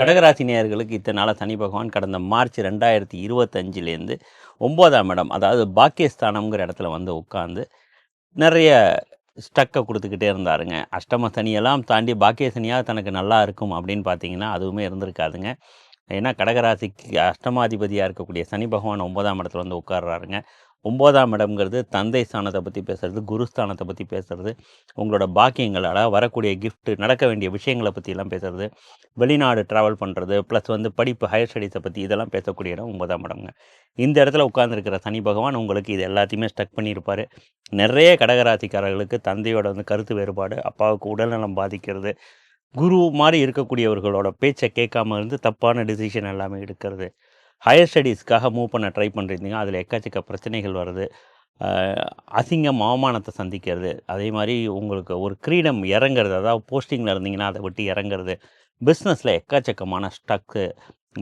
கடகராசி நேயர்களுக்கு இத்தனை நாளா சனி பகவான் கடந்த மார்ச் 2025லேருந்து 9ஆம் இடம், அதாவது பாக்கியஸ்தானம்ங்கிற இடத்துல வந்து உட்காந்து நிறைய ஸ்டக்கை கொடுத்துக்கிட்டே இருந்தாருங்க. அஷ்டம சனியெல்லாம் தாண்டி பாக்கிய சனியாக தனக்கு நல்லா இருக்கும் அப்படின்னு பார்த்தீங்கன்னா அதுவுமே இருந்திருக்காதுங்க. ஏன்னா கடகராசிக்கு அஷ்டமாதிபதியாக இருக்கக்கூடிய சனி பகவான் 9ஆம் இடத்துல வந்து உட்கார்றாருங்க. 9ஆம் இடம்ங்கிறது தந்தை ஸ்தானத்தை பற்றி பேசுகிறது, குருஸ்தானத்தை பற்றி பேசுகிறது, உங்களோட பாக்கியங்கள், அதாவது வரக்கூடிய கிஃப்ட், நடக்க வேண்டிய விஷயங்களை பற்றிலாம் பேசுகிறது, வெளிநாடு ட்ராவல் பண்ணுறது, ப்ளஸ் வந்து படிப்பு, ஹையர் ஸ்டடீஸை பற்றி இதெல்லாம் பேசக்கூடிய இடம் 9ஆம் இடம்ங்க. இந்த இடத்துல உட்கார்ந்துருக்கிற சனி பகவான் உங்களுக்கு இது எல்லாத்தையுமே ஸ்டக் பண்ணியிருப்பார். நிறைய கடகராசிக்காரர்களுக்கு தந்தையோட வந்து கருத்து வேறுபாடு, அப்பாவுக்கு உடல்நலம் பாதிக்கிறது, குரு மாதிரி இருக்கக்கூடியவர்களோட பேச்சை கேட்காம இருந்து தப்பான டிசிஷன் எல்லாமே எடுக்கிறது, ஹையர் ஸ்டடீஸ்க்காக மூவ் பண்ண ட்ரை பண்ணுறீங்க, அதில் எக்கச்சக்க பிரச்சனைகள் வருது, அசிங்கம் அவமானத்தை சந்திக்கிறது, அதே மாதிரி உங்களுக்கு ஒரு கிரீடம் இறங்குறது, அதாவது போஸ்டிங்கில் இருந்தீங்கன்னா அதை விட்டு இறங்குறது, பிஸ்னஸில் எக்கச்சக்கமான ஸ்டக்கு,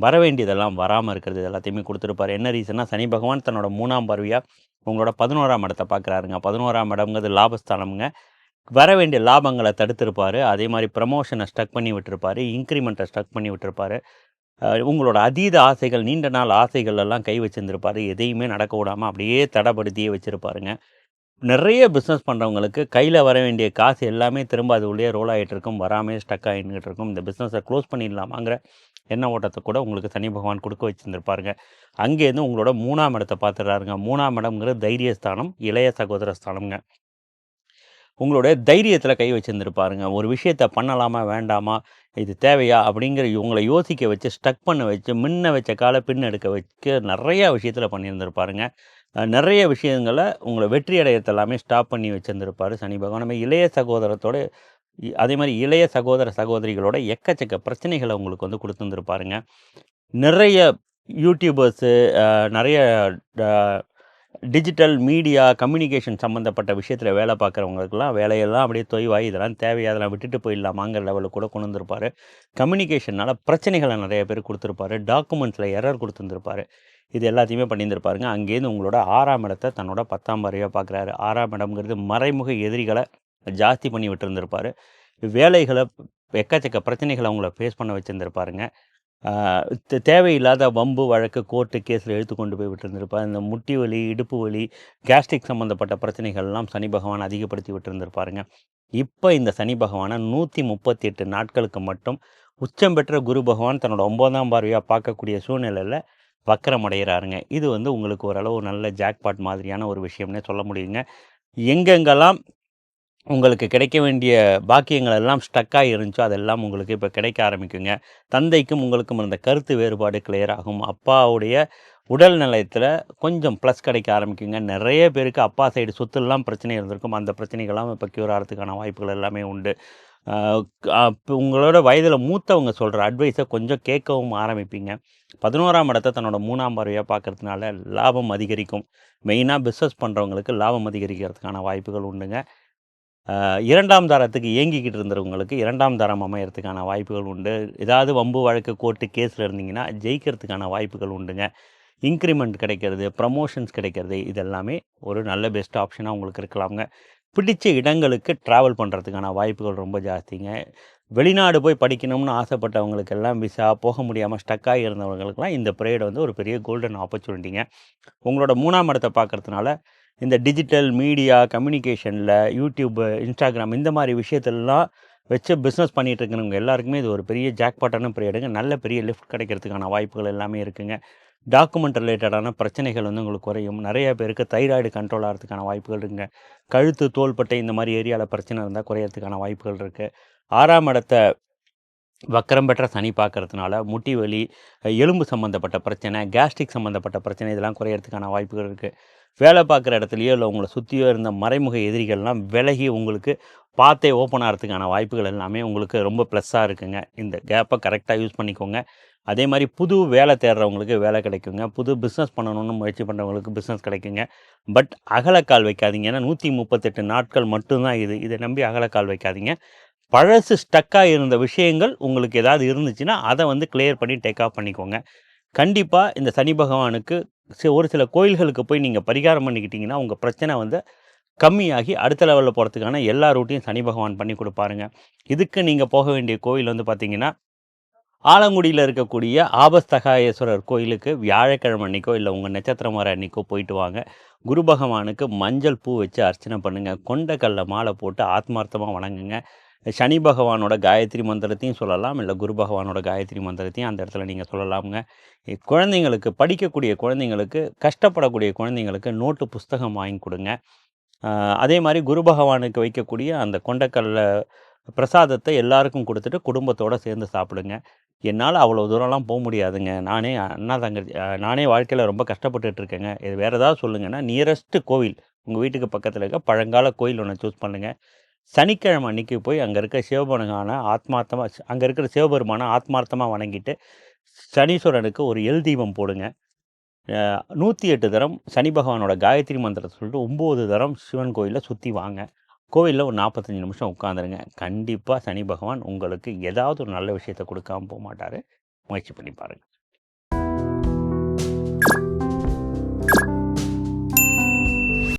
வர வேண்டியதெல்லாம் வராமல் இருக்கிறது, இது எல்லாத்தையுமே கொடுத்துருப்பார். என்ன ரீசன்னா சனி பகவான் தன்னோட 3ஆம் பார்வையாக உங்களோட 11ஆம் இடத்தை பார்க்குறாருங்க. 11ஆம் இடம்ங்கிறது லாபஸ்தானம்ங்க. வர வேண்டிய லாபங்களை தடுத்திருப்பார். அதே மாதிரி ப்ரமோஷனை ஸ்டக் பண்ணி விட்டுருப்பார், இன்க்ரிமெண்ட்டை ஸ்டக் பண்ணி விட்டுருப்பார். உங்களோட அதீத ஆசைகள், நீண்ட நாள் ஆசைகள் எல்லாம் கை வச்சிருந்துருப்பார். எதையுமே நடக்க விடாமல் அப்படியே தடைப்படுத்தியே வச்சுருப்பாருங்க. நிறைய பிஸ்னஸ் பண்ணுறவங்களுக்கு கையில் வர வேண்டிய காசு எல்லாமே திரும்ப அது உள்ளே ரோல் ஆகிட்டு இருக்கும், வராமல் ஸ்டக் ஆகிட்டு இருக்கும். இந்த பிஸ்னஸை க்ளோஸ் பண்ணிடலாமாங்கிற எண்ண ஓட்டத்தை கூட உங்களுக்கு சனி பகவான் கொடுக்க வச்சுருந்துருப்பாருங்க. அங்கேருந்து உங்களோட 3ஆம் இடத்தை பார்த்துடுறாருங்க. 3ஆம் இடம்ங்கிறது தைரியஸ்தானம், இளைய சகோதர ஸ்தானம்ங்க. உங்களுடைய தைரியத்தில் கை வச்சுருந்துருப்பாருங்க. ஒரு விஷயத்த பண்ணலாமா வேண்டாமா, இது தேவையா அப்படிங்கிற இவங்கள யோசிக்க வச்சு, ஸ்டக் பண்ண வச்சு, முன்ன வச்ச காலை பின் எடுக்க வைக்க நிறையா விஷயத்தில் பண்ணியிருந்திருப்பாருங்க. நிறைய விஷயங்களை உங்களை வெற்றி அடையறது எல்லாமே ஸ்டாப் பண்ணி வச்சுருந்துருப்பார் சனி பகவான். நம்ம இளைய சகோதரத்தோட அதே மாதிரி இளைய சகோதர சகோதரிகளோட எக்கச்சக்க பிரச்சனைகளை உங்களுக்கு வந்து கொடுத்துருந்துருப்பாருங்க. நிறைய யூடியூபர்ஸு, நிறைய டிஜிட்டல் மீடியா கம்யூனிகேஷன் சம்மந்தப்பட்ட விஷயத்தில் வேலை பார்க்குறவங்களுக்குலாம் வேலையெல்லாம் அப்படியே தொய்வாகி இதெல்லாம் தேவையா, அதெல்லாம் விட்டுட்டு போயிடலாமாங்கிற லெவலில் கூட கொண்டு வந்திருப்பார். கம்யூனிகேஷனால் பிரச்சனைகளை நிறைய பேர் கொடுத்துருப்பாரு. டாக்குமெண்ட்ஸில் எரர் கொடுத்துருந்துருப்பார். இது எல்லாத்தையுமே பண்ணியிருந்திருப்பாருங்க. அங்கேருந்து உங்களோட 6ஆம் இடத்தை தன்னோட 10ஆம் பார்வையாக பார்க்குறாரு. 6ஆம் இடம்ங்கிறது மறைமுக எதிரிகளை ஜாஸ்தி பண்ணி விட்டுருந்துருப்பார். வேலைகளை எக்கச்சக்க பிரச்சனைகளை அவங்கள ஃபேஸ் பண்ண வச்சுருந்துருப்பாருங்க. தேவையில்லாத வம்பு வழக்கு கோர்ட்டு கேஸில் இழுத்து கொண்டு போய் விட்டுருந்துருப்பார். இந்த முட்டி வலி, இடுப்பு வலி, கேஸ்ட்ரிக் சம்மந்தப்பட்ட பிரச்சனைகள்லாம் சனி பகவான் அதிகப்படுத்தி விட்டுருந்துருப்பாருங்க. இப்போ இந்த சனி பகவானை 138 நாட்களுக்கு மட்டும் உச்சம் பெற்ற குரு பகவான் தன்னோட 9ஆம் பார்வையாக பார்க்கக்கூடிய சூழ்நிலையில் வக்கரம் அடைகிறாருங்க. இது வந்து உங்களுக்கு ஓரளவு நல்ல ஜாக்பாட் மாதிரியான ஒரு விஷயம்னே சொல்ல முடியுங்க. எங்கெங்கெல்லாம் உங்களுக்கு கிடைக்க வேண்டிய பாக்கியங்கள் எல்லாம் ஸ்டக்காகி இருந்துச்சோ அதெல்லாம் உங்களுக்கு இப்போ கிடைக்க ஆரம்பிக்குங்க. தந்தைக்கும் உங்களுக்கும் இருந்த கருத்து வேறுபாடு கிளியர் ஆகும். அப்பாவுடைய உடல் நலத்தில் கொஞ்சம் ப்ளஸ் கிடைக்க ஆரம்பிக்குங்க. நிறைய பேருக்கு அப்பா சைடு சொத்துலாம் பிரச்சனை இருந்திருக்கும். அந்த பிரச்சனைகள்லாம் இப்போ க்யூர் ஆகிறதுக்கான வாய்ப்புகள் எல்லாமே உண்டு. உங்களோட வயதில் மூத்தவங்க சொல்கிற அட்வைஸை கொஞ்சம் கேட்கவும் ஆரம்பிப்பீங்க. 11ஆம் இடத்தை தன்னோட 3ஆம் பார்வையாக பார்க்கறதுனால லாபம் அதிகரிக்கும். மெயினாக பிஸ்னஸ் பண்ணுறவங்களுக்கு லாபம் அதிகரிக்கிறதுக்கான வாய்ப்புகள் உண்டுங்க. 2ஆம் தாரத்துக்கு ஏங்கிக்கிட்டு இருந்தவங்களுக்கு 2ஆம் தாரம் அமையறதுக்கான வாய்ப்புகள் உண்டு. ஏதாவது வம்பு வழக்கு கோர்ட்டு கேஸில் இருந்தீங்கன்னா ஜெயிக்கிறதுக்கான வாய்ப்புகள் உண்டுங்க. இன்க்ரிமெண்ட் கிடைக்கிறது, ப்ரமோஷன்ஸ் கிடைக்கிறது, இதெல்லாமே ஒரு நல்ல பெஸ்ட் ஆப்ஷனாக உங்களுக்கு இருக்கலாமுங்க. பிடிச்ச இடங்களுக்கு ட்ராவல் பண்ணுறதுக்கான வாய்ப்புகள் ரொம்ப ஜாஸ்திங்க. வெளிநாடு போய் படிக்கணும்னு ஆசைப்பட்டவங்களுக்கெல்லாம் விசா போக முடியாமல் ஸ்டக்காகி இருந்தவங்களுக்கெல்லாம் இந்த பீரியட் வந்து ஒரு பெரிய கோல்டன் ஆப்பர்ச்சுனிட்டிங்க. உங்களோட 3ஆம் இடத்தை பார்க்குறதுனால இந்த டிஜிட்டல் மீடியா கம்யூனிகேஷனில் யூடியூப்பு, இன்ஸ்டாகிராம் இந்த மாதிரி விஷயத்தெல்லாம் வச்சு பிஸ்னஸ் பண்ணிகிட்டு இருக்கிறவங்க எல்லாருக்குமே இது ஒரு பெரிய ஜாக்பாட்டான பீரியடுங்க. நல்ல பெரிய லிஃப்ட் கிடைக்கிறதுக்கான வாய்ப்புகள் எல்லாமே இருக்குங்க. டாக்குமெண்ட் ரிலேட்டடான பிரச்சனைகள் வந்து உங்களுக்கு குறையும். நிறைய பேருக்கு தைராய்டு கண்ட்ரோல் ஆகிறதுக்கான வாய்ப்புகள் இருக்குங்க. கழுத்து, தோள்பட்டை இந்த மாதிரி ஏரியாவில் பிரச்சனை இருந்தால் குறையிறதுக்கான வாய்ப்புகள் இருக்குது. 6ஆம் இடத்தை வக்கரம் பெற்ற சனி பார்க்கறதுனால முட்டி வலி, எலும்பு சம்மந்தப்பட்ட பிரச்சனை, கேஸ்ட்ரிக் சம்மந்தப்பட்ட பிரச்சனை இதெல்லாம் குறையிறதுக்கான வாய்ப்புகள் இருக்குது. வேலை பார்க்குற இடத்துலையோ இல்லை உங்களை சுற்றியோ இருந்த மறைமுக எதிரிகள்லாம் விலகி உங்களுக்கு பாத்தே ஓப்பன் ஆகிறதுக்கான வாய்ப்புகள் எல்லாமே உங்களுக்கு ரொம்ப ப்ளஸ்ஸாக இருக்குங்க. இந்த கேப்பை கரெக்டாக யூஸ் பண்ணிக்கோங்க. அதே மாதிரி புது வேலை தேடுறவங்களுக்கு வேலை கிடைக்குங்க. புது பிஸ்னஸ் பண்ணணும்னு முயற்சி பண்ணுறவங்களுக்கு பிஸ்னஸ் கிடைக்குங்க. பட் அகலக்கால் வைக்காதீங்க. ஏன்னா 138 நாட்கள் மட்டும்தான் இது. இதை நம்பி அகலக்கால் வைக்காதீங்க. பழசு ஸ்டக்காக இருந்த விஷயங்கள் உங்களுக்கு ஏதாவது இருந்துச்சுன்னா அதை வந்து கிளியர் பண்ணி டேக் ஆஃப் பண்ணிக்கோங்க. கண்டிப்பாக இந்த சனி பகவானுக்கு ஒரு சில கோயில்களுக்கு போய் நீங்கள் பரிகாரம் பண்ணிக்கிட்டிங்கன்னா உங்கள் பிரச்சனை வந்து கம்மியாகி அடுத்த லெவலில் போகிறதுக்கான எல்லா ரூட்டையும் சனி பகவான் பண்ணி கொடுப்பாருங்க. இதுக்கு நீங்கள் போக வேண்டிய கோயில் வந்து பார்த்திங்கன்னா ஆலங்குடியில இருக்கக்கூடிய ஆபஸ்தகாயேஸ்வரர் கோயிலுக்கு வியாழக்கிழமை அன்னைக்கோ, இல்ல உங்க நட்சத்திரம் வர அன்னைக்கோ போயிட்டு வாங்க. குரு பகவானுக்கு மஞ்சள் பூ வச்சு அர்ச்சனை பண்ணுங்க. கொண்டைக்கல்ல மாலை போட்டு ஆத்மார்த்தமா வணங்குங்க. சனி பகவானோட காயத்ரி மந்திரத்தையும் சொல்லலாம். இல்ல குரு பகவானோட காயத்ரி மந்திரத்தையும் அந்த இடத்துல நீங்க சொல்லலாம்ங்க. குழந்தைங்களுக்கு படிக்கக்கூடிய குழந்தைங்களுக்கு, கஷ்டப்படக்கூடிய குழந்தைங்களுக்கு நோட்டு, புஸ்தகம் வாங்கி குடுங்க. அ அதே மாரி குரு பகவானுக்கு வைக்கக்கூடிய அந்த கொண்டைக்கல்ல பிரசாதத்த எல்லாருக்கும் குடுத்துட்டு, குடும்பத்தோட சேர்ந்து சாப்பிடுங்க. என்னால அவ்வளோ தூரம்லாம் முடியாதுங்க. நானே அண்ணா, தங்கச்சி நானே வாழ்க்கையில ரொம்ப கஷ்டப்பட்டுட்டு இருக்கேங்க. இது வேற ஏதாவது சொல்லுங்கன்னா, நியரஸ்ட் கோவில், உங்க வீட்டுக்கு பக்கத்துல இருக்க பழங்கால கோயில் ஒண்ண சூஸ் பண்ணுங்க. சனிக்கிழமை அன்னைக்கு போய் அங்க இருக்க சிவபெருமான ஆத்மார்த்தமா அங்க இருக்கிற சிவபெருமான ஆத்மார்த்தமா வணங்கிட்டு, சனீஸ்வரனுக்கு ஒரு எல் தீபம் போடுங்க. 108 தரம் சனி பகவானோட காயத்ரி மந்திரத்த சொல்லிட்டு 9 தரம் சிவன் கோயில சுத்தி வாங்க. கோவில்ல ஒரு 45 நிமிஷம் உட்காந்துருங்க. கண்டிப்பா சனி பகவான் உங்களுக்கு ஏதாவது ஒரு நல்ல விஷயத்த குடுக்காம போமாட்டாரு. முயற்சி பண்ணி பாருங்க.